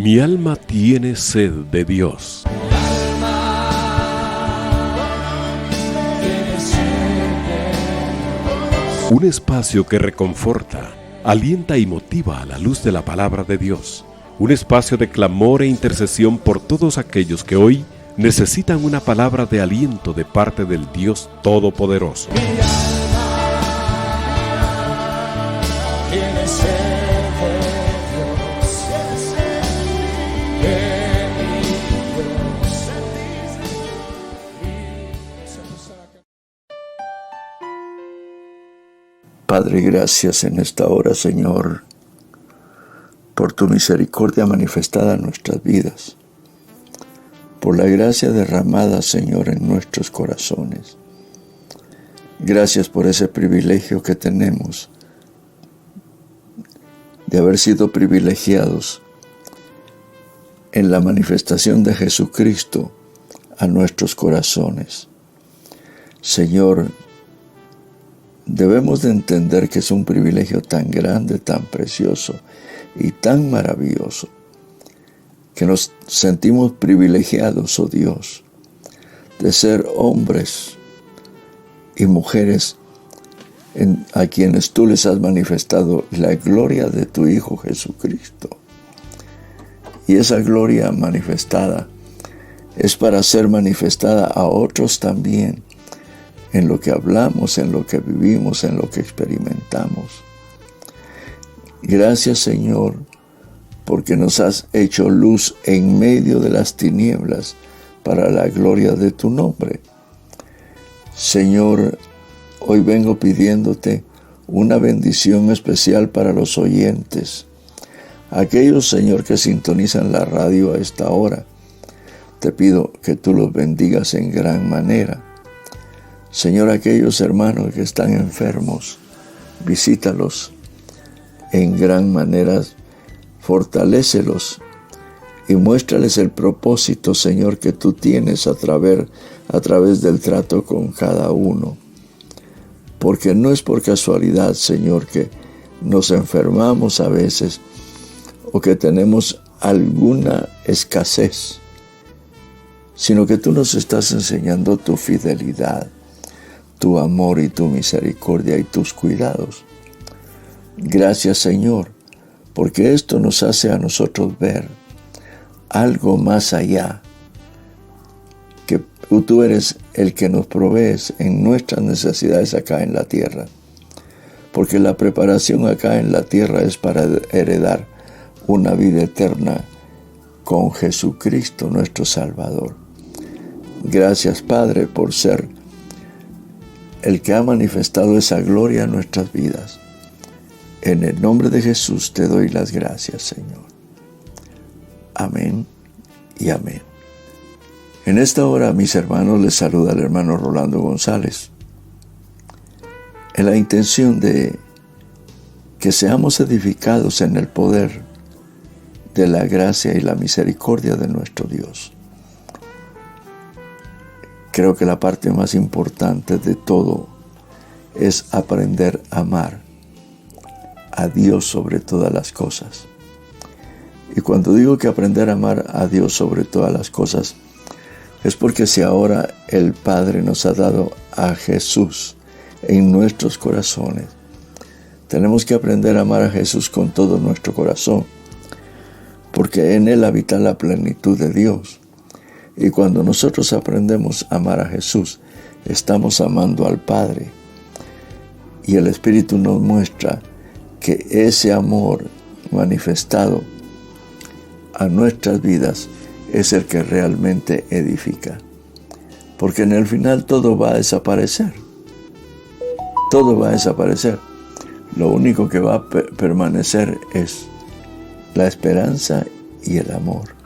Mi alma tiene sed de Dios. Un espacio que reconforta, alienta y motiva a la luz de la palabra de Dios. Un espacio de clamor e intercesión por todos aquellos que hoy necesitan una palabra de aliento de parte del Dios Todopoderoso. Padre, gracias en esta hora, Señor, por tu misericordia manifestada en nuestras vidas, por la gracia derramada, Señor, en nuestros corazones. Gracias por ese privilegio que tenemos de haber sido privilegiados en la manifestación de Jesucristo a nuestros corazones. Señor, debemos de entender que es un privilegio tan grande, tan precioso y tan maravilloso, que nos sentimos privilegiados, oh Dios, de ser hombres y mujeres a quienes tú les has manifestado la gloria de tu Hijo Jesucristo. Y esa gloria manifestada es para ser manifestada a otros también, en lo que hablamos, en lo que vivimos, en lo que experimentamos. Gracias, Señor, porque nos has hecho luz en medio de las tinieblas para la gloria de tu nombre. Señor, hoy vengo pidiéndote una bendición especial para los oyentes, aquellos, Señor, que sintonizan la radio a esta hora. Te pido que tú los bendigas en gran manera. Señor, aquellos hermanos que están enfermos, visítalos en gran manera, fortalécelos y muéstrales el propósito, Señor, que tú tienes a través del trato con cada uno. Porque no es por casualidad, Señor, que nos enfermamos a veces o que tenemos alguna escasez, sino que tú nos estás enseñando tu fidelidad, tu amor y tu misericordia y tus cuidados. Gracias, Señor, porque esto nos hace a nosotros ver algo más allá, que tú eres el que nos provees en nuestras necesidades acá en la tierra, porque la preparación acá en la tierra es para heredar una vida eterna con Jesucristo nuestro Salvador. Gracias, Padre, por ser el que ha manifestado esa gloria en nuestras vidas. En el nombre de Jesús te doy las gracias, Señor. Amén y amén. En esta hora, mis hermanos, les saluda el hermano Rolando González, en la intención de que seamos edificados en el poder de la gracia y la misericordia de nuestro Dios. Creo que la parte más importante de todo es aprender a amar a Dios sobre todas las cosas. Y cuando digo que aprender a amar a Dios sobre todas las cosas, es porque si ahora el Padre nos ha dado a Jesús en nuestros corazones, tenemos que aprender a amar a Jesús con todo nuestro corazón, porque en Él habita la plenitud de Dios. Y cuando nosotros aprendemos a amar a Jesús, estamos amando al Padre. Y el Espíritu nos muestra que ese amor manifestado a nuestras vidas es el que realmente edifica. Porque en el final todo va a desaparecer. Todo va a desaparecer. Lo único que va a permanecer es la esperanza y el amor.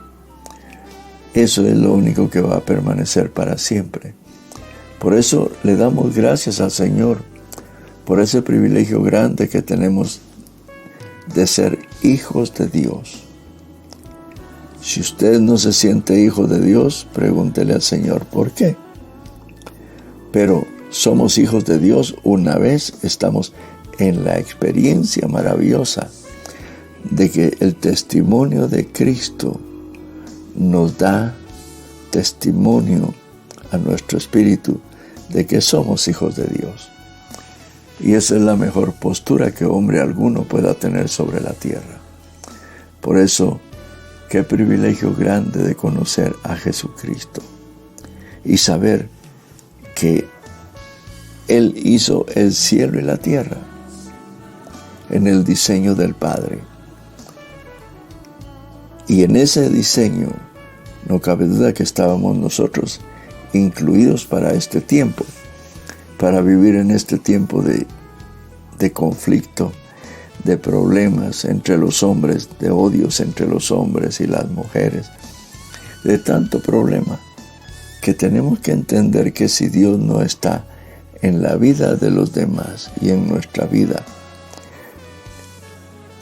Eso es lo único que va a permanecer para siempre. Por eso le damos gracias al Señor por ese privilegio grande que tenemos de ser hijos de Dios. Si usted no se siente hijo de Dios, pregúntele al Señor por qué. Pero somos hijos de Dios una vez estamos en la experiencia maravillosa de que el testimonio de Cristo nos da testimonio a nuestro espíritu de que somos hijos de Dios. Y esa es la mejor postura que hombre alguno pueda tener sobre la tierra. Por eso, qué privilegio grande de conocer a Jesucristo y saber que Él hizo el cielo y la tierra en el diseño del Padre. Y en ese diseño no cabe duda que estábamos nosotros incluidos para este tiempo, para vivir en este tiempo de conflicto, de problemas entre los hombres, de odios entre los hombres y las mujeres, de tanto problema, que tenemos que entender que si Dios no está en la vida de los demás y en nuestra vida,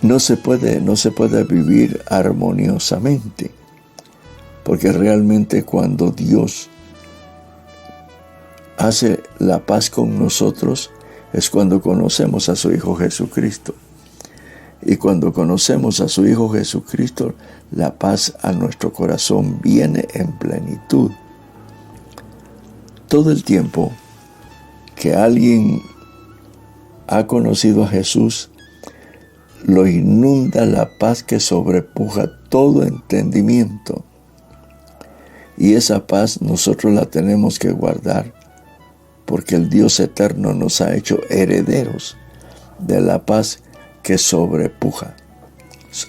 no se puede vivir armoniosamente, porque realmente cuando Dios hace la paz con nosotros es cuando conocemos a su Hijo Jesucristo. Y cuando conocemos a su Hijo Jesucristo, la paz a nuestro corazón viene en plenitud. Todo el tiempo que alguien ha conocido a Jesús, lo inunda la paz que sobrepuja todo entendimiento. Y esa paz nosotros la tenemos que guardar, porque el Dios eterno nos ha hecho herederos de la paz que sobrepuja.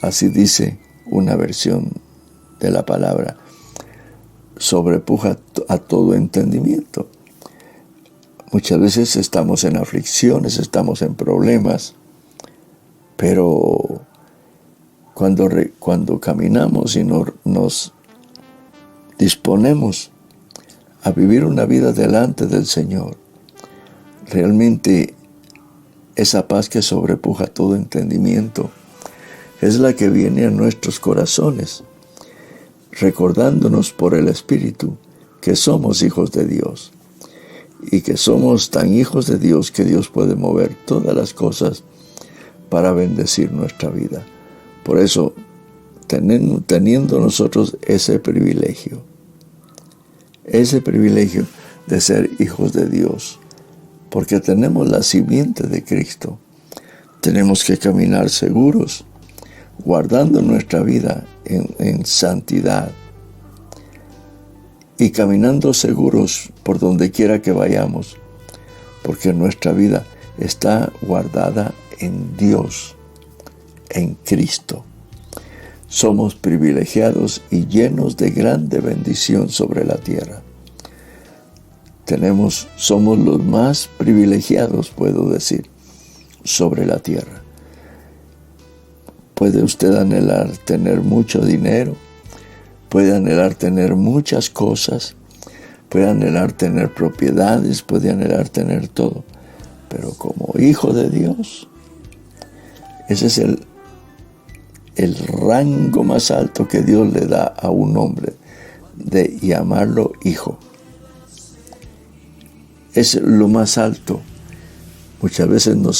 Así dice una versión de la palabra, sobrepuja a todo entendimiento. Muchas veces estamos en aflicciones, estamos en problemas, pero cuando caminamos y nos disponemos a vivir una vida delante del Señor, realmente esa paz que sobrepuja todo entendimiento es la que viene a nuestros corazones, recordándonos por el Espíritu que somos hijos de Dios y que somos tan hijos de Dios que Dios puede mover todas las cosas para bendecir nuestra vida. Por eso, teniendo nosotros ese privilegio de ser hijos de Dios, porque tenemos la simiente de Cristo, tenemos que caminar seguros, guardando nuestra vida en santidad y caminando seguros por donde quiera que vayamos, porque nuestra vida está guardada en Dios, en Cristo. Somos privilegiados y llenos de grande bendición sobre la tierra. Somos los más privilegiados, puedo decir, sobre la tierra. Puede usted anhelar tener mucho dinero, puede anhelar tener muchas cosas, puede anhelar tener propiedades, puede anhelar tener todo, pero como hijo de Dios, ese es el rango más alto que Dios le da a un hombre, de llamarlo hijo. Es lo más alto. Muchas veces no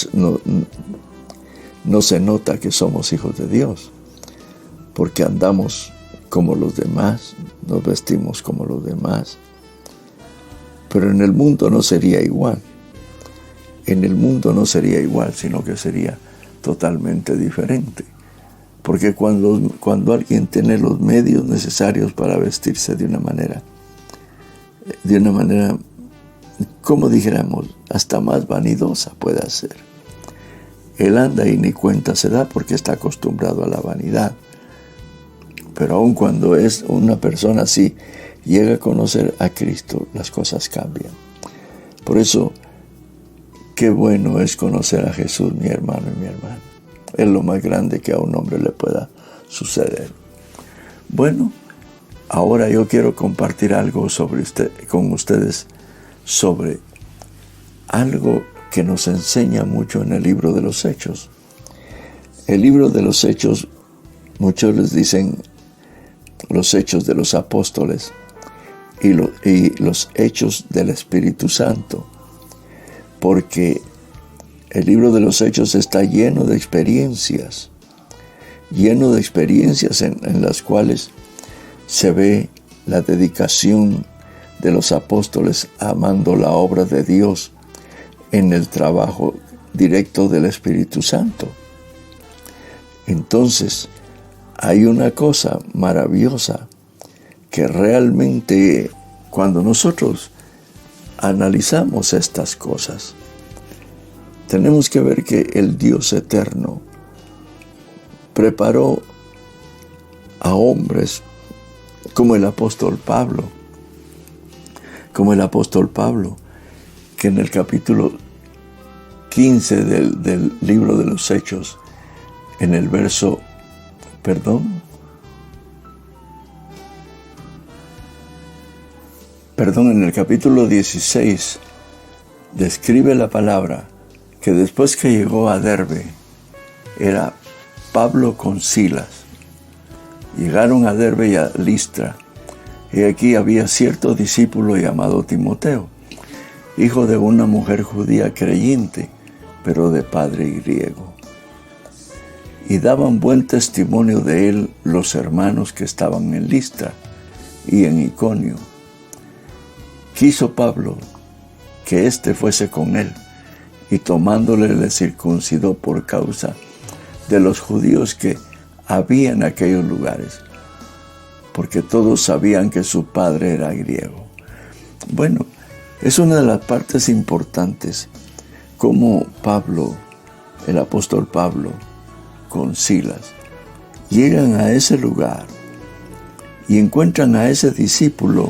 se nota que somos hijos de Dios, porque andamos como los demás, nos vestimos como los demás. Pero en el mundo no sería igual. En el mundo no sería igual, sino que sería totalmente diferente. Porque cuando alguien tiene los medios necesarios para vestirse de una manera, como dijéramos, hasta más vanidosa puede ser. Él anda y ni cuenta se da porque está acostumbrado a la vanidad. Pero aun cuando es una persona así, llega a conocer a Cristo, las cosas cambian. Por eso, qué bueno es conocer a Jesús, mi hermano y mi hermana. Es lo más grande que a un hombre le pueda suceder. Bueno, ahora yo quiero compartir algo con ustedes sobre algo que nos enseña mucho en el libro de los Hechos. El libro de los Hechos, muchos les dicen los Hechos de los Apóstoles y los Hechos del Espíritu Santo, porque el libro de los Hechos está lleno de experiencias, lleno de experiencias en las cuales se ve la dedicación de los apóstoles amando la obra de Dios en el trabajo directo del Espíritu Santo. Entonces, hay una cosa maravillosa que realmente cuando nosotros analizamos estas cosas, tenemos que ver que el Dios eterno preparó a hombres como el apóstol Pablo, que en el capítulo 15 del libro de los Hechos, en el verso, en el capítulo 16, describe la palabra que después que llegó a Derbe, era Pablo con Silas. Llegaron a Derbe y a Listra, y aquí había cierto discípulo llamado Timoteo, hijo de una mujer judía creyente, pero de padre griego. Y daban buen testimonio de él los hermanos que estaban en Listra y en Iconio. Quiso Pablo que éste fuese con él, y tomándole le circuncidó por causa de los judíos que había en aquellos lugares, porque todos sabían que su padre era griego. Bueno, es una de las partes importantes, como Pablo, el apóstol Pablo, con Silas, llegan a ese lugar y encuentran a ese discípulo,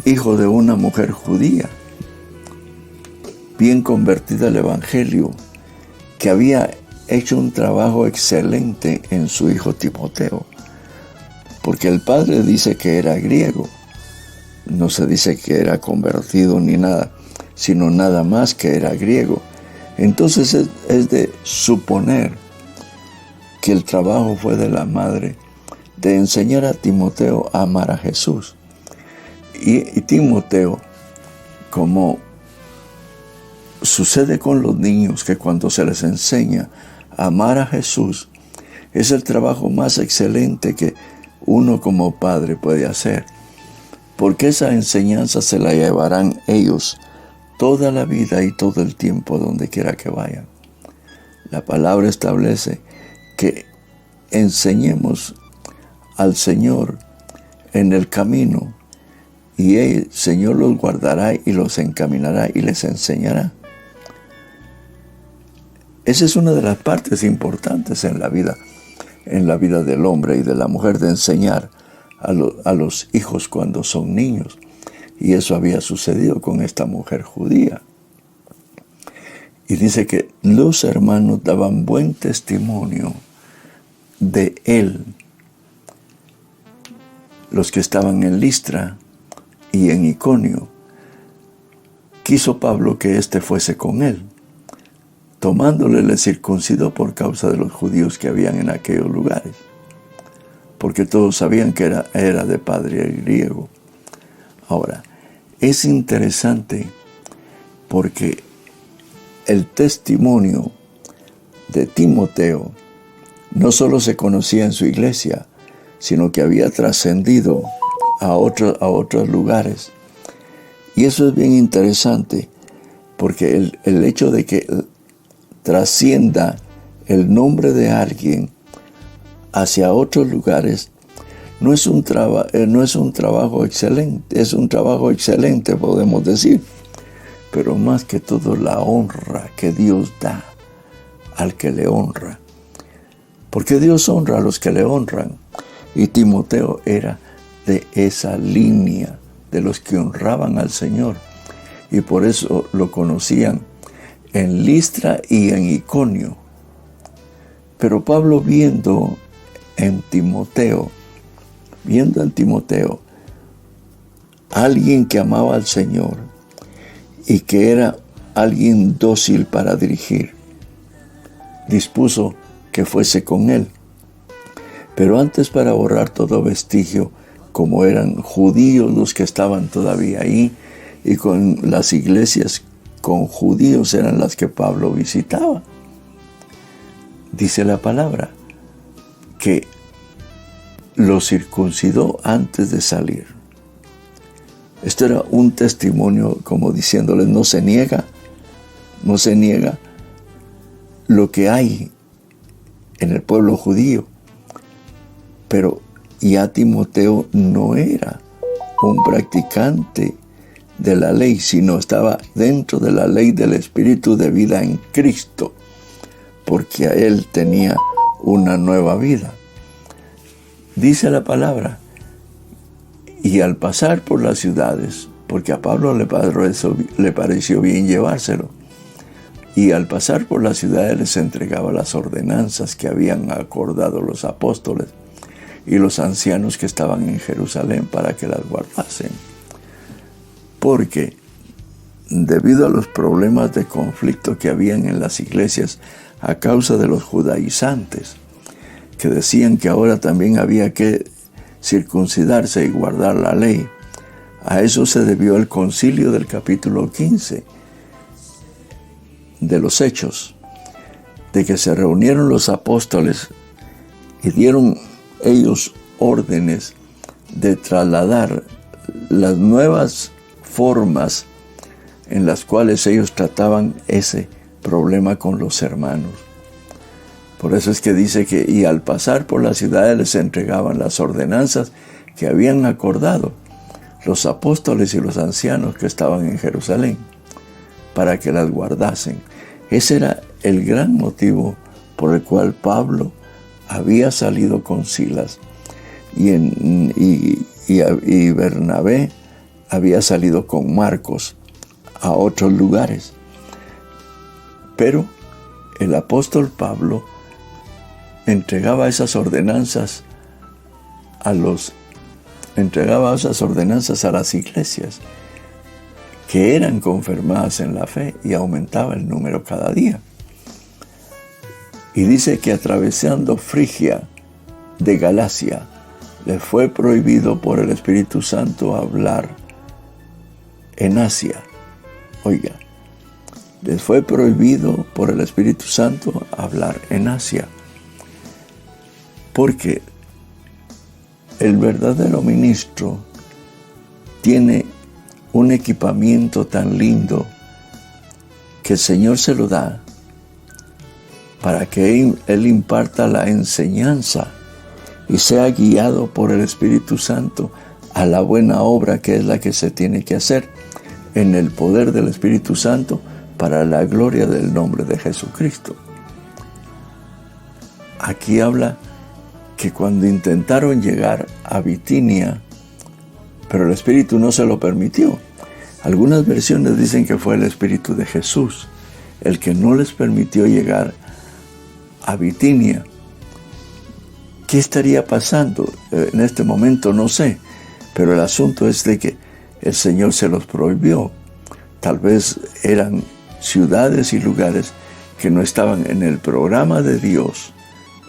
hijo de una mujer judía, bien convertida al Evangelio, que había hecho un trabajo excelente en su hijo Timoteo, porque el padre dice que era griego, no se dice que era convertido ni nada, sino nada más que era griego. Entonces es de suponer que el trabajo fue de la madre de enseñar a Timoteo a amar a Jesús. Y Timoteo, como sucede con los niños, que cuando se les enseña a amar a Jesús, es el trabajo más excelente que uno como padre puede hacer, porque esa enseñanza se la llevarán ellos toda la vida y todo el tiempo donde quiera que vayan. La palabra establece que enseñemos al Señor en el camino, y el Señor los guardará y los encaminará y les enseñará. Esa es una de las partes importantes en la vida del hombre y de la mujer, de enseñar a los hijos cuando son niños. Y eso había sucedido con esta mujer judía. Y dice que los hermanos daban buen testimonio de él, los que estaban en Listra y en Iconio. Quiso Pablo que éste fuese con él. Tomándole le circuncidó por causa de los judíos que habían en aquellos lugares, porque todos sabían que era de padre griego. Ahora, es interesante porque el testimonio de Timoteo no solo se conocía en su iglesia, sino que había trascendido a otros lugares. Y eso es bien interesante, porque el hecho de que trascienda el nombre de alguien hacia otros lugares no es un trabajo excelente, es un trabajo excelente, podemos decir, pero más que todo la honra que Dios da al que le honra, porque Dios honra a los que le honran, y Timoteo era de esa línea de los que honraban al Señor, y por eso lo conocían en Listra y en Iconio. Pero Pablo viendo en Timoteo alguien que amaba al Señor y que era alguien dócil para dirigir, dispuso que fuese con él. Pero antes, para borrar todo vestigio, como eran judíos los que estaban todavía ahí, y con las iglesias con judíos eran las que Pablo visitaba, dice la palabra que lo circuncidó antes de salir. Esto era un testimonio como diciéndoles, no se niega lo que hay en el pueblo judío. Pero ya Timoteo no era un practicante de la ley, sino estaba dentro de la ley del Espíritu de vida en Cristo, porque a él tenía una nueva vida. Dice la palabra, y al pasar por las ciudades, porque a Pablo le pareció bien llevárselo, y al pasar por las ciudades les entregaba las ordenanzas que habían acordado los apóstoles y los ancianos que estaban en Jerusalén para que las guardasen. Porque debido a los problemas de conflicto que habían en las iglesias a causa de los judaizantes, que decían que ahora también había que circuncidarse y guardar la ley, a eso se debió el concilio del capítulo 15 de los Hechos, de que se reunieron los apóstoles y dieron ellos órdenes de trasladar las nuevas formas en las cuales ellos trataban ese problema con los hermanos. Por eso es que dice que, y al pasar por las ciudades les entregaban las ordenanzas que habían acordado los apóstoles y los ancianos que estaban en Jerusalén, para que las guardasen. Ese era el gran motivo por el cual Pablo había salido con Silas y Bernabé había salido con Marcos a otros lugares. Pero el apóstol Pablo entregaba esas ordenanzas a las iglesias que eran confirmadas en la fe, y aumentaba el número cada día. Y dice que atravesando Frigia de Galacia, le fue prohibido por el Espíritu Santo hablar en Asia. Oiga, les fue prohibido por el Espíritu Santo hablar en Asia, porque el verdadero ministro tiene un equipamiento tan lindo que el Señor se lo da para que Él imparta la enseñanza y sea guiado por el Espíritu Santo a la buena obra que es la que se tiene que hacer en el poder del Espíritu Santo para la gloria del nombre de Jesucristo. Aquí habla que cuando intentaron llegar a Bitinia, pero el Espíritu no se lo permitió. Algunas versiones dicen que fue el Espíritu de Jesús el que no les permitió llegar a Bitinia. ¿Qué estaría pasando? En este momento no sé, pero el asunto es de que el Señor se los prohibió. Tal vez eran ciudades y lugares que no estaban en el programa de Dios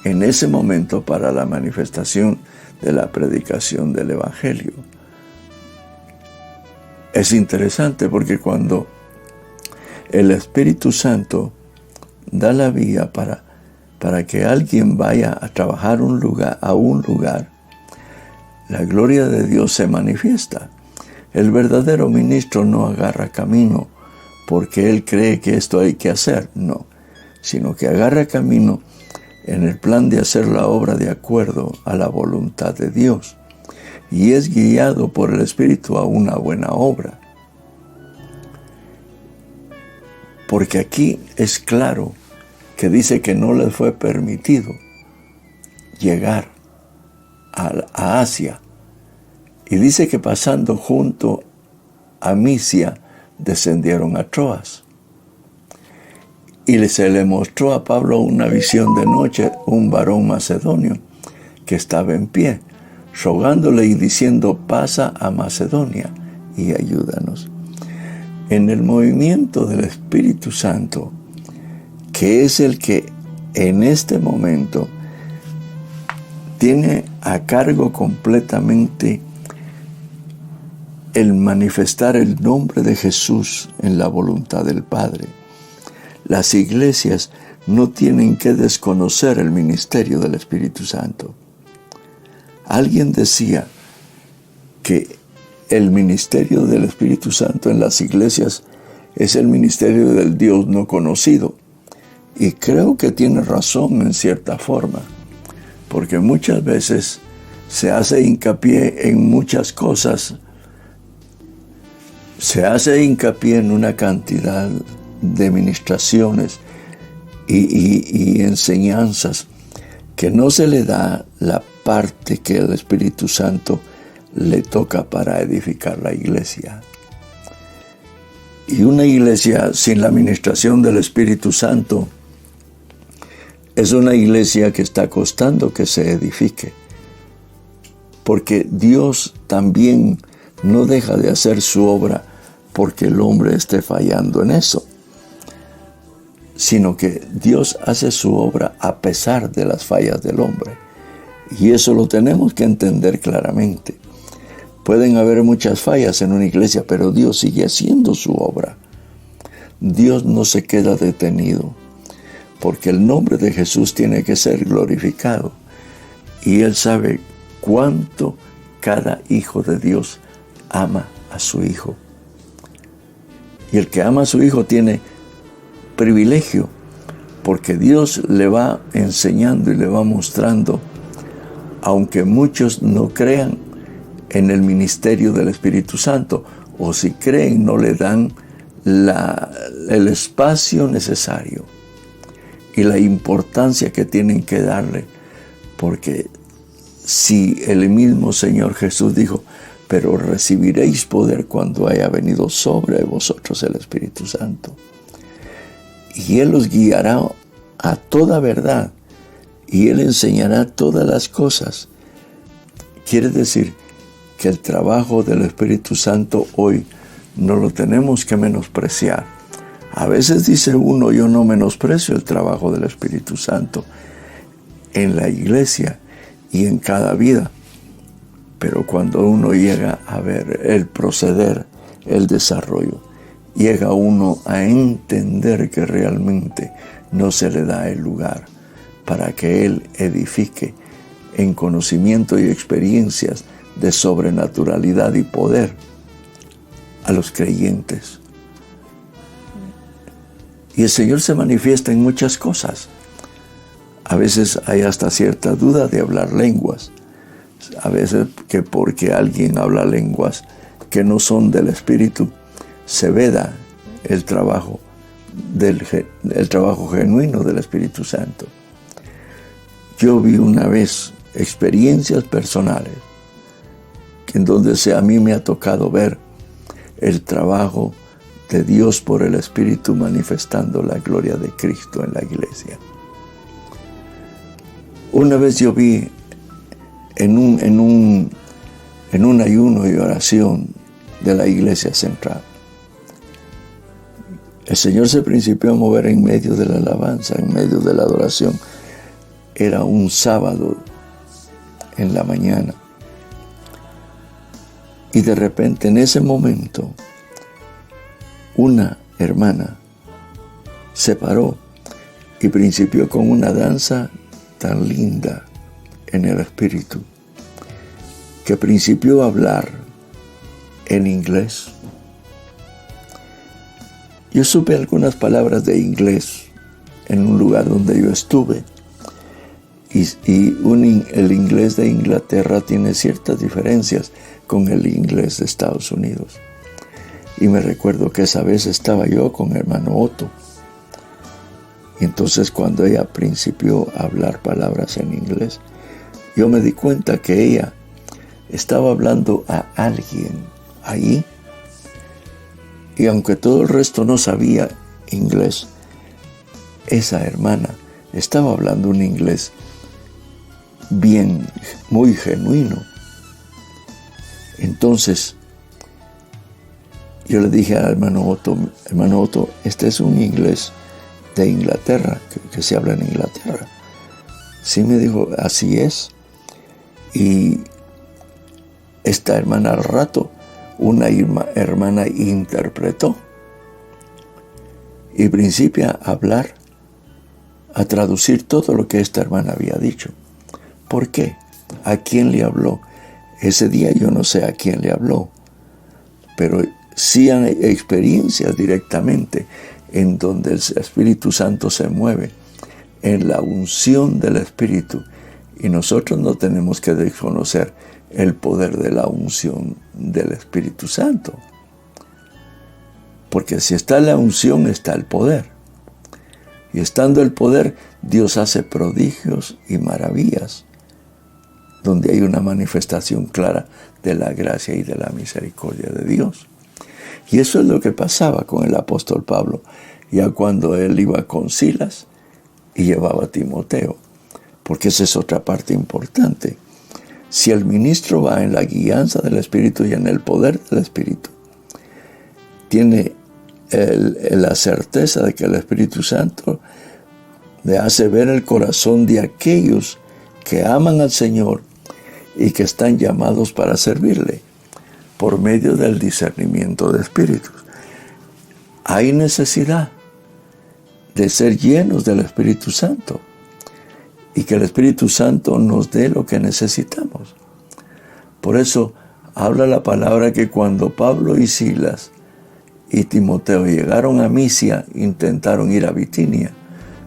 en ese momento para la manifestación de la predicación del Evangelio. Es interesante porque cuando el Espíritu Santo da la vía para que alguien vaya a trabajar a un lugar, la gloria de Dios se manifiesta. El verdadero ministro no agarra camino porque él cree que esto hay que hacer, no, sino que agarra camino en el plan de hacer la obra de acuerdo a la voluntad de Dios, y es guiado por el Espíritu a una buena obra. Porque aquí es claro que dice que no les fue permitido llegar a Asia, y dice que pasando junto a Misia descendieron a Troas. Y se le mostró a Pablo una visión de noche, un varón macedonio que estaba en pie, rogándole y diciendo: pasa a Macedonia y ayúdanos. En el movimiento del Espíritu Santo, que es el que en este momento tiene a cargo completamente el manifestar el nombre de Jesús en la voluntad del Padre. Las iglesias no tienen que desconocer el ministerio del Espíritu Santo. Alguien decía que el ministerio del Espíritu Santo en las iglesias es el ministerio del Dios no conocido. Y creo que tiene razón en cierta forma, porque muchas veces se hace hincapié en muchas cosas. Se hace hincapié en una cantidad de ministraciones y enseñanzas que no se le da la parte que el Espíritu Santo le toca para edificar la iglesia. Y una iglesia sin la administración del Espíritu Santo es una iglesia que está costando que se edifique, porque Dios también no deja de hacer su obra porque el hombre esté fallando en eso, sino que Dios hace su obra a pesar de las fallas del hombre. Y eso lo tenemos que entender claramente. Pueden haber muchas fallas en una iglesia, pero Dios sigue haciendo su obra. Dios no se queda detenido, porque el nombre de Jesús tiene que ser glorificado. Y Él sabe cuánto cada hijo de Dios ama a su hijo. Y el que ama a su hijo tiene privilegio, porque Dios le va enseñando y le va mostrando, aunque muchos no crean en el ministerio del Espíritu Santo, o si creen no le dan el espacio necesario y la importancia que tienen que darle, porque si el mismo Señor Jesús dijo, pero recibiréis poder cuando haya venido sobre vosotros el Espíritu Santo, y Él os guiará a toda verdad, y Él enseñará todas las cosas. Quiere decir que el trabajo del Espíritu Santo hoy no lo tenemos que menospreciar. A veces dice uno, yo no menosprecio el trabajo del Espíritu Santo en la iglesia y en cada vida. Pero cuando uno llega a ver el proceder, el desarrollo, llega uno a entender que realmente no se le da el lugar para que Él edifique en conocimiento y experiencias de sobrenaturalidad y poder a los creyentes. Y el Señor se manifiesta en muchas cosas. A veces hay hasta cierta duda de hablar lenguas. A veces que porque alguien habla lenguas que no son del Espíritu, se veda el trabajo genuino del Espíritu Santo. Yo vi una vez experiencias personales en donde a mí me ha tocado ver el trabajo de Dios por el Espíritu manifestando la gloria de Cristo en la iglesia. Una vez yo vi en un ayuno y oración de la iglesia central, el Señor se principió a mover en medio de la alabanza, en medio de la adoración. Era un sábado en la mañana. Y de repente, en ese momento, una hermana se paró y principió con una danza tan linda en el Espíritu, que principió a hablar en inglés. Yo supe algunas palabras de inglés en un lugar donde yo estuve, el inglés de Inglaterra tiene ciertas diferencias con el inglés de Estados Unidos. Y me recuerdo que esa vez estaba yo con el hermano Otto. Y entonces cuando ella principió a hablar palabras en inglés, yo me di cuenta que ella estaba hablando a alguien ahí. Y aunque todo el resto no sabía inglés, esa hermana estaba hablando un inglés bien, muy genuino. Entonces, yo le dije al hermano Otto, este es un inglés de Inglaterra, que se habla en Inglaterra. Sí, me dijo, así es. Y esta hermana al rato, una hermana interpretó y principia a hablar a traducir todo lo que esta hermana había dicho. ¿Por qué? ¿A quién le habló? Ese día yo no sé a quién le habló, pero sí hay experiencias directamente en donde el Espíritu Santo se mueve, en la unción del Espíritu, y nosotros no tenemos que desconocer el poder de la unción del Espíritu Santo, porque si está la unción está el poder, y estando el poder, Dios hace prodigios y maravillas, donde hay una manifestación clara de la gracia y de la misericordia de Dios. Y eso es lo que pasaba con el apóstol Pablo, ya cuando él iba con Silas y llevaba a Timoteo, porque esa es otra parte importante. Si el ministro va en la guianza del Espíritu y en el poder del Espíritu, tiene la certeza de que el Espíritu Santo le hace ver el corazón de aquellos que aman al Señor y que están llamados para servirle por medio del discernimiento de espíritus. Hay necesidad de ser llenos del Espíritu Santo y que el Espíritu Santo nos dé lo que necesitamos. Por eso habla la palabra que cuando Pablo y Silas y Timoteo llegaron a Misia, intentaron ir a Bitinia,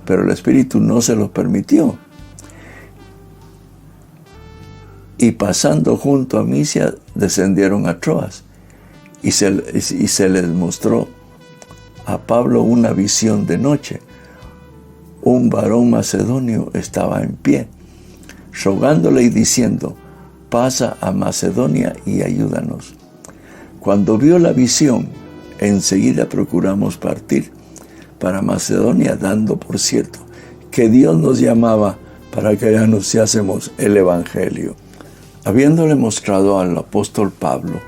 pero el Espíritu no se los permitió. Y pasando junto a Misia, descendieron a Troas. Y se les mostró a Pablo una visión de noche. Un varón macedonio estaba en pie, rogándole y diciendo: pasa a Macedonia y ayúdanos. Cuando vio la visión, enseguida procuramos partir para Macedonia, dando por cierto que Dios nos llamaba para que anunciásemos el Evangelio. Habiéndole mostrado al apóstol Pablo,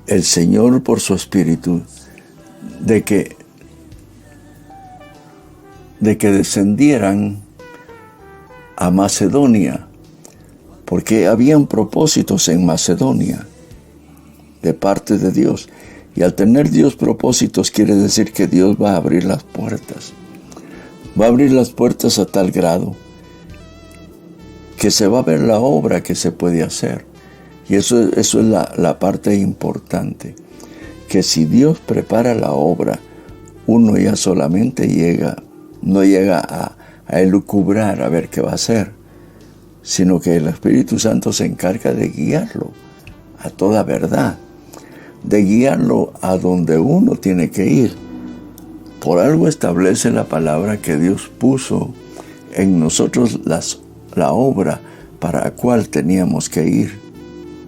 el Señor por su Espíritu, de que descendieran a Macedonia, porque habían propósitos en Macedonia de parte de Dios. Y al tener Dios propósitos, quiere decir que Dios va a abrir las puertas. Va a abrir las puertas a tal grado que se va a ver la obra que se puede hacer. Y eso es la parte importante. Que si Dios prepara la obra, uno ya solamente no llega a elucubrar a ver qué va a hacer, sino que el Espíritu Santo se encarga de guiarlo a toda verdad, de guiarlo a donde uno tiene que ir. Por algo establece la palabra que Dios puso en nosotros la obra para la cual teníamos que ir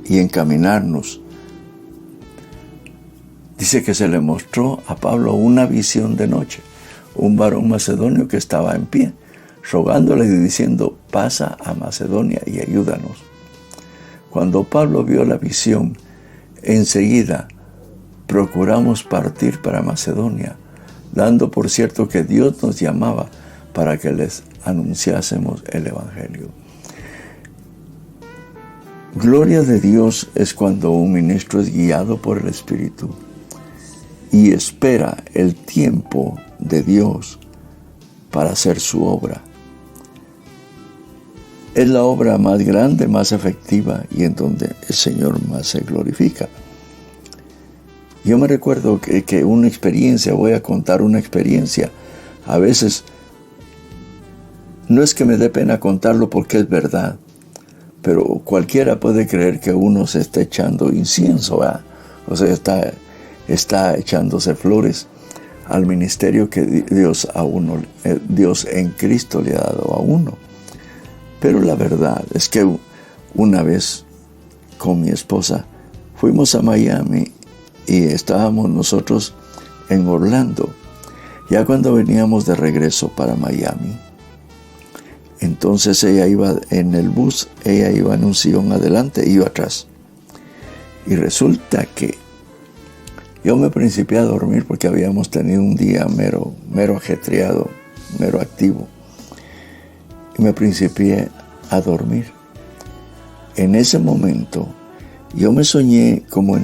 y encaminarnos. Dice que se le mostró a Pablo una visión de noche, un varón macedonio que estaba en pie, rogándole y diciendo: pasa a Macedonia y ayúdanos. Cuando Pablo vio la visión, enseguida procuramos partir para Macedonia, dando por cierto que Dios nos llamaba para que les anunciásemos el Evangelio. Gloria de Dios es cuando un ministro es guiado por el Espíritu y espera el tiempo de Dios para hacer su obra. Es la obra más grande, más efectiva y en donde el Señor más se glorifica. Yo me recuerdo que una experiencia, voy a contar una experiencia, a veces no es que me dé pena contarlo porque es verdad, pero cualquiera puede creer que uno se está echando incienso, ¿verdad? O sea, está echándose flores al ministerio que Dios en Cristo le ha dado a uno. Pero la verdad es que una vez con mi esposa fuimos a Miami y estábamos nosotros en Orlando. Ya cuando veníamos de regreso para Miami, entonces ella iba en el bus, ella iba en un sillón adelante y yo atrás. Y resulta que yo me principié a dormir porque habíamos tenido un día mero ajetreado, mero activo. Y me principié a dormir. En ese momento, yo me soñé como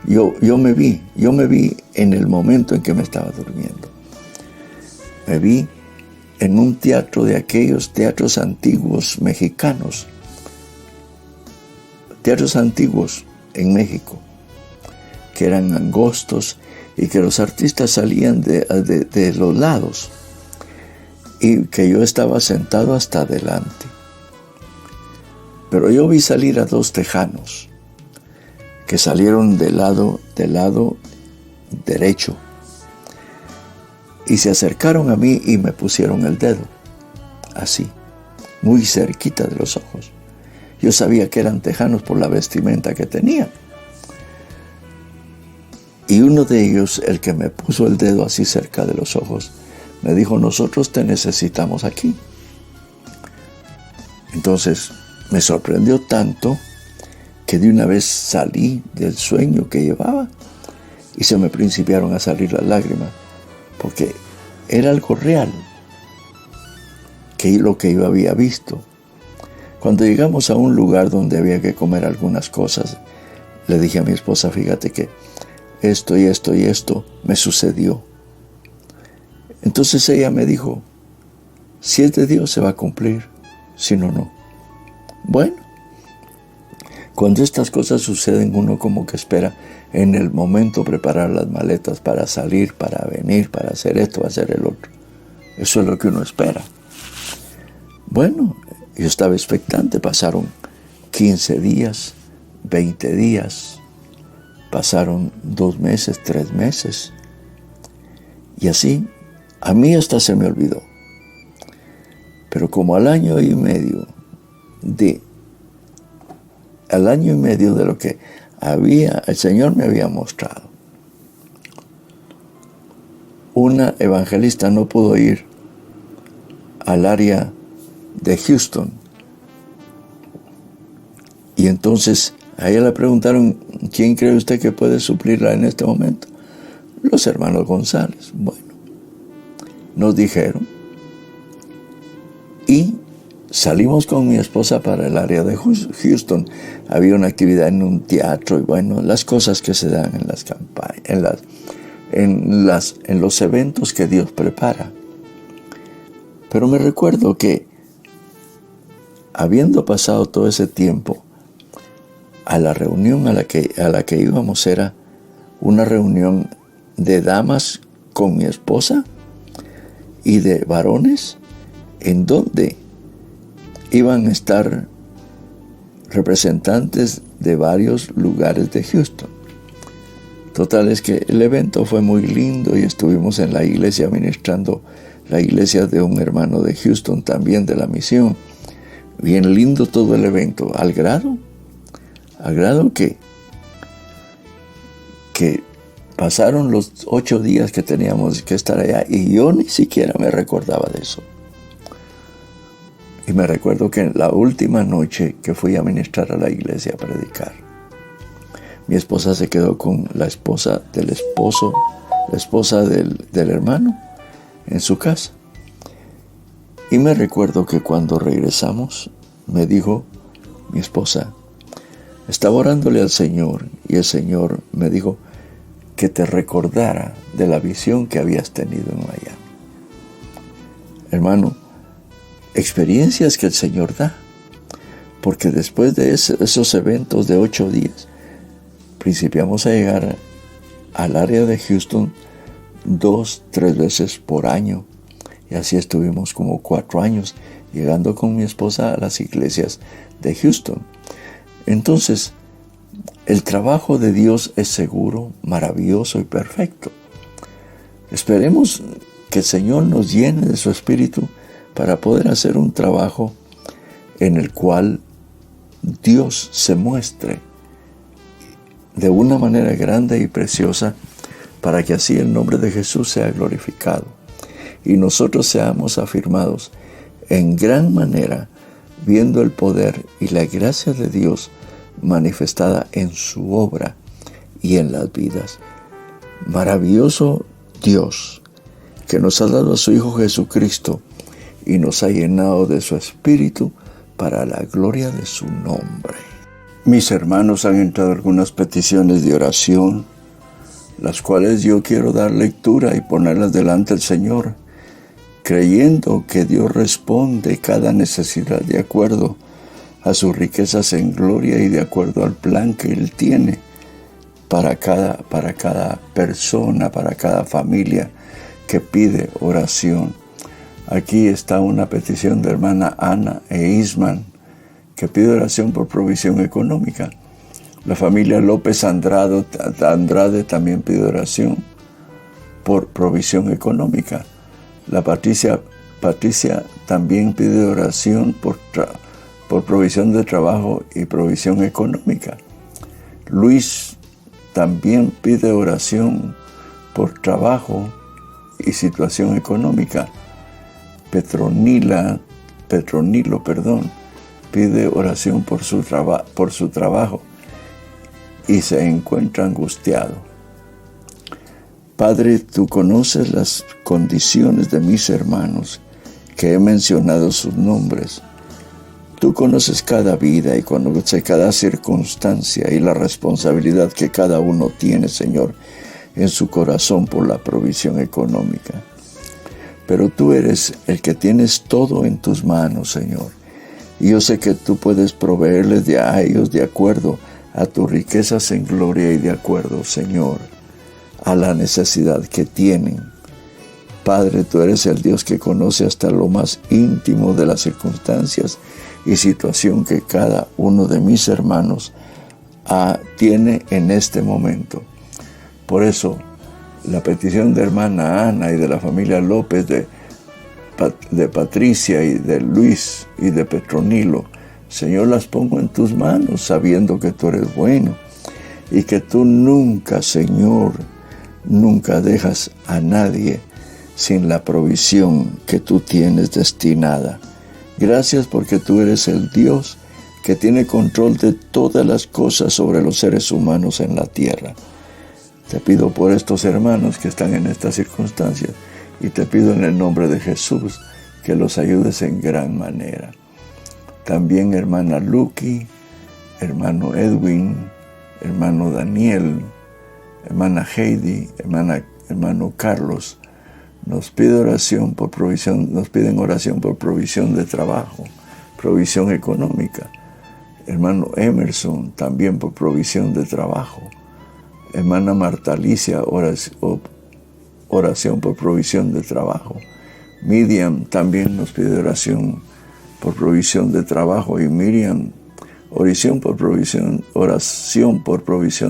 yo me vi en el momento en que me estaba durmiendo. me vi en un teatro de aquellos teatros antiguos mexicanos, teatros antiguos en México, que eran angostos y que los artistas salían de los lados y que yo estaba sentado hasta adelante. Pero yo vi salir a 2 tejanos que salieron del lado derecho y se acercaron a mí y me pusieron el dedo, así, muy cerquita de los ojos. Yo sabía que eran tejanos por la vestimenta que tenían. Y uno de ellos, el que me puso el dedo así cerca de los ojos, me dijo: nosotros te necesitamos aquí. Entonces me sorprendió tanto que de una vez salí del sueño que llevaba y se me principiaron a salir las lágrimas, porque era algo real, que lo que yo había visto. Cuando llegamos a un lugar donde había que comer algunas cosas, le dije a mi esposa: fíjate que esto y esto y esto me sucedió. Entonces ella me dijo: si es de Dios se va a cumplir, si no, no. Bueno, cuando estas cosas suceden, uno como que espera en el momento preparar las maletas para salir, para venir, para hacer esto, hacer el otro. Eso es lo que uno espera. Bueno, yo estaba expectante. Pasaron 15 días, 20 días, pasaron 2 meses, 3 meses. Y así, a mí hasta se me olvidó. Pero como al año y medio de lo que el Señor me había mostrado, una evangelista no pudo ir al área de Houston. Y entonces a ella le preguntaron: ¿quién cree usted que puede suplirla en este momento? Los hermanos González. Bueno, nos dijeron y salimos con mi esposa para el área de Houston. Había una actividad en un teatro y bueno, las cosas que se dan en las campañas, en los eventos que Dios prepara. Pero me recuerdo que, habiendo pasado todo ese tiempo, a la reunión a la que íbamos era una reunión de damas con mi esposa y de varones, en donde iban a estar representantes de varios lugares de Houston. Total es que el evento fue muy lindo y estuvimos en la iglesia ministrando, la iglesia de un hermano de Houston, también de la misión. Bien lindo todo el evento, al grado que pasaron los 8 días que teníamos que estar allá y yo ni siquiera me recordaba de eso. Y me recuerdo que en la última noche que fui a ministrar a la iglesia a predicar, mi esposa se quedó con la esposa del esposo, la esposa del hermano, en su casa. Y me recuerdo que cuando regresamos, me dijo mi esposa: estaba orándole al Señor y el Señor me dijo que te recordara de la visión que habías tenido en Miami. Hermano, experiencias que el Señor da, porque después de esos eventos de 8 días, principiamos a llegar al área de Houston 2, 3 veces por año, y así estuvimos como 4 años, llegando con mi esposa a las iglesias de Houston. Entonces, el trabajo de Dios es seguro, maravilloso y perfecto. Esperemos que el Señor nos llene de su Espíritu para poder hacer un trabajo en el cual Dios se muestre de una manera grande y preciosa, para que así el nombre de Jesús sea glorificado y nosotros seamos afirmados en gran manera, viendo el poder y la gracia de Dios manifestada en su obra y en las vidas. Maravilloso Dios, que nos ha dado a su Hijo Jesucristo y nos ha llenado de su Espíritu para la gloria de su nombre. Mis hermanos, han entrado algunas peticiones de oración, las cuales yo quiero dar lectura y ponerlas delante del Señor, creyendo que Dios responde cada necesidad de acuerdo a sus riquezas en gloria y de acuerdo al plan que Él tiene para cada persona, para cada familia que pide oración. Aquí está una petición de hermana Ana e Isman, que pide oración por provisión económica. La familia López Andrade también pide oración por provisión económica. La Patricia también pide oración por provisión de trabajo y provisión económica. Luis también pide oración por trabajo y situación económica. Petronilo, pide oración por su trabajo y se encuentra angustiado. Padre, tú conoces las condiciones de mis hermanos, que he mencionado sus nombres. Tú conoces cada vida y conoces cada circunstancia y la responsabilidad que cada uno tiene, Señor, en su corazón por la provisión económica. Pero tú eres el que tienes todo en tus manos, Señor. Y yo sé que tú puedes proveerles a ellos de acuerdo a tus riquezas en gloria y de acuerdo, Señor, a la necesidad que tienen. Padre, tú eres el Dios que conoce hasta lo más íntimo de las circunstancias y situación que cada uno de mis hermanos tiene en este momento. Por eso, la petición de hermana Ana y de la familia López, de Patricia y de Luis y de Petronilo, Señor, las pongo en tus manos, sabiendo que tú eres bueno y que tú nunca, Señor, nunca dejas a nadie sin la provisión que tú tienes destinada. Gracias porque tú eres el Dios que tiene control de todas las cosas sobre los seres humanos en la tierra. Te pido por estos hermanos que están en estas circunstancias y te pido en el nombre de Jesús que los ayudes en gran manera. También hermana Lucky, hermano Edwin, hermano Daniel, hermana Heidi, hermano Carlos, nos piden oración por provisión de trabajo, provisión económica. Hermano Emerson, también por provisión de trabajo. Hermana Marta Alicia, oración por provisión de trabajo. Miriam también nos pide oración por provisión de trabajo. Y Miriam, oración por provisión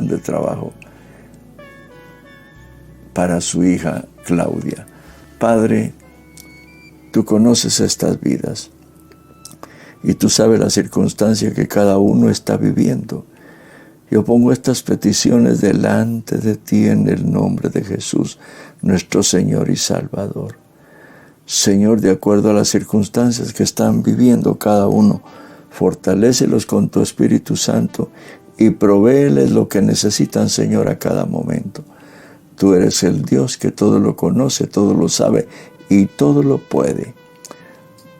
de trabajo para su hija Claudia. Padre, tú conoces estas vidas y tú sabes la circunstancia que cada uno está viviendo. Yo pongo estas peticiones delante de ti en el nombre de Jesús, nuestro Señor y Salvador. Señor, de acuerdo a las circunstancias que están viviendo cada uno, fortalécelos con tu Espíritu Santo y provéeles lo que necesitan, Señor, a cada momento. Tú eres el Dios que todo lo conoce, todo lo sabe y todo lo puede.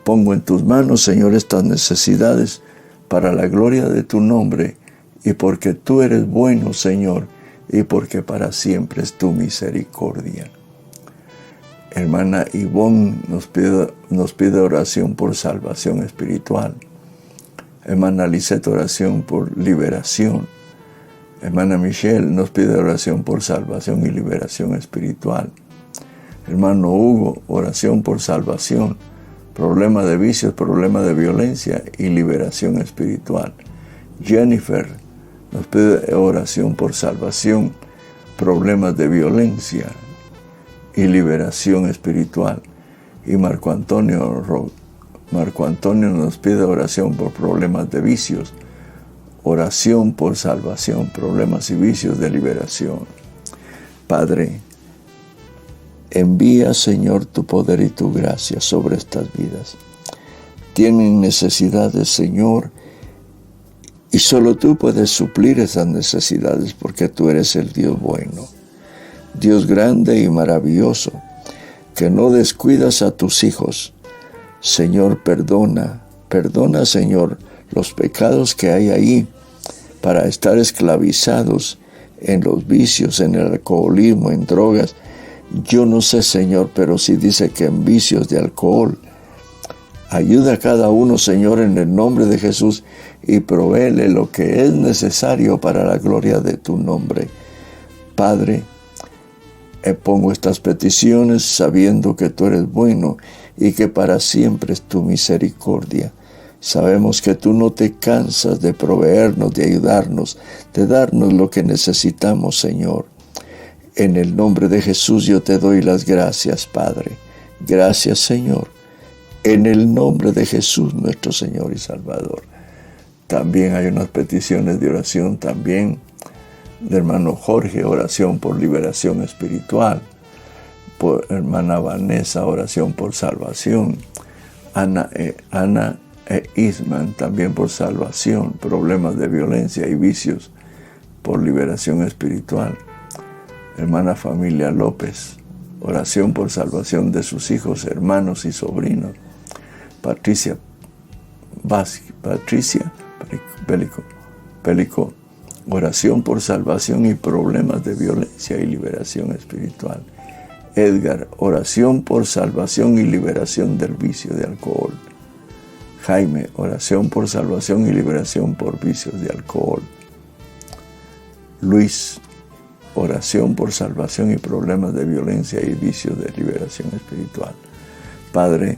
Pongo en tus manos, Señor, estas necesidades para la gloria de tu nombre y porque tú eres bueno, Señor, y porque para siempre es tu misericordia. Hermana Ivonne nos pide oración por salvación espiritual. Hermana Lisette, oración por liberación. Hermana Michelle nos pide oración por salvación y liberación espiritual. Hermano Hugo, oración por salvación, problema de vicios, problema de violencia y liberación espiritual. Jennifer nos pide oración por salvación, problemas de violencia y liberación espiritual. Y Marco Antonio nos pide oración por problemas de vicios, oración por salvación, problemas y vicios de liberación. Padre, envía, Señor, tu poder y tu gracia sobre estas vidas. Tienen necesidades, Señor, y solo tú puedes suplir esas necesidades porque tú eres el Dios bueno, Dios grande y maravilloso, que no descuidas a tus hijos. Señor, perdona, Señor, los pecados que hay ahí para estar esclavizados en los vicios, en el alcoholismo, en drogas Yo no sé, Señor, pero sí dice que en vicios de alcohol. Ayuda a cada uno, Señor, en el nombre de Jesús, y provéele lo que es necesario para la gloria de tu nombre. Padre, pongo estas peticiones sabiendo que tú eres bueno y que para siempre es tu misericordia. Sabemos que tú no te cansas de proveernos, de ayudarnos, de darnos lo que necesitamos, Señor. En el nombre de Jesús yo te doy las gracias, Padre. Gracias, Señor. En el nombre de Jesús, nuestro Señor y Salvador. También hay unas peticiones de oración también de hermano Jorge, oración por liberación espiritual. Por hermana Vanessa, oración por salvación. Ana Isman, también por salvación, problemas de violencia y vicios, por liberación espiritual. Hermana Familia López, oración por salvación de sus hijos, hermanos y sobrinos. Patricia Pélico, oración por salvación y problemas de violencia y liberación espiritual. Edgar, oración por salvación y liberación del vicio de alcohol. Jaime, oración por salvación y liberación por vicios de alcohol. Luis, oración por salvación y problemas de violencia y vicios de liberación espiritual. Padre,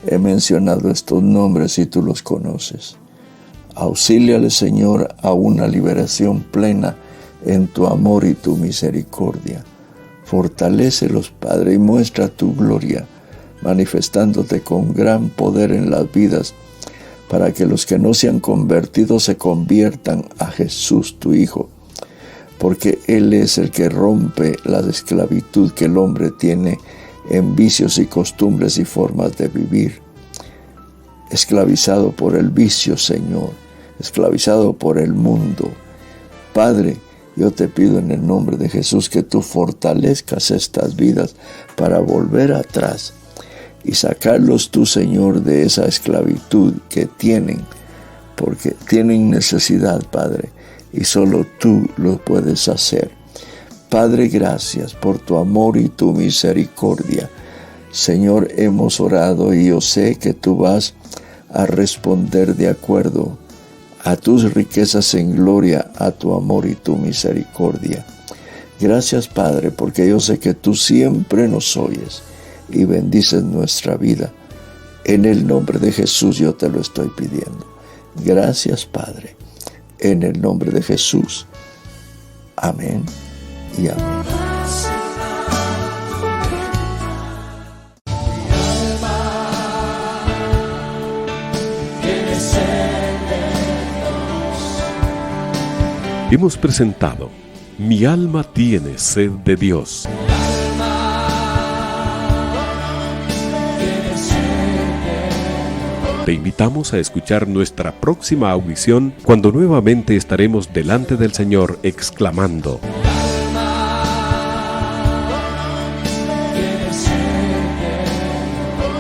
he mencionado estos nombres y tú los conoces. Auxíliale, Señor, a una liberación plena en tu amor y tu misericordia. Fortalécelos, Padre, y muestra tu gloria, manifestándote con gran poder en las vidas, para que los que no se han convertido se conviertan a Jesús, tu Hijo, porque Él es el que rompe la esclavitud que el hombre tiene en vicios y costumbres y formas de vivir. Esclavizado por el vicio, Señor, esclavizado por el mundo. Padre, yo te pido en el nombre de Jesús que tú fortalezcas estas vidas para volver atrás y sacarlos tú, Señor, de esa esclavitud que tienen, porque tienen necesidad, Padre, y solo tú lo puedes hacer. Padre, gracias por tu amor y tu misericordia. Señor, hemos orado y yo sé que tú vas a responder de acuerdo a tus riquezas en gloria, a tu amor y tu misericordia. Gracias, Padre, porque yo sé que tú siempre nos oyes y bendices nuestra vida. En el nombre de Jesús yo te lo estoy pidiendo. Gracias, Padre. En el nombre de Jesús. Amén y amén. Hemos presentado Mi alma tiene sed de Dios. Te invitamos a escuchar nuestra próxima audición cuando nuevamente estaremos delante del Señor exclamando: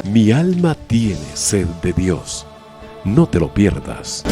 Mi alma tiene sed de Dios. No te lo pierdas.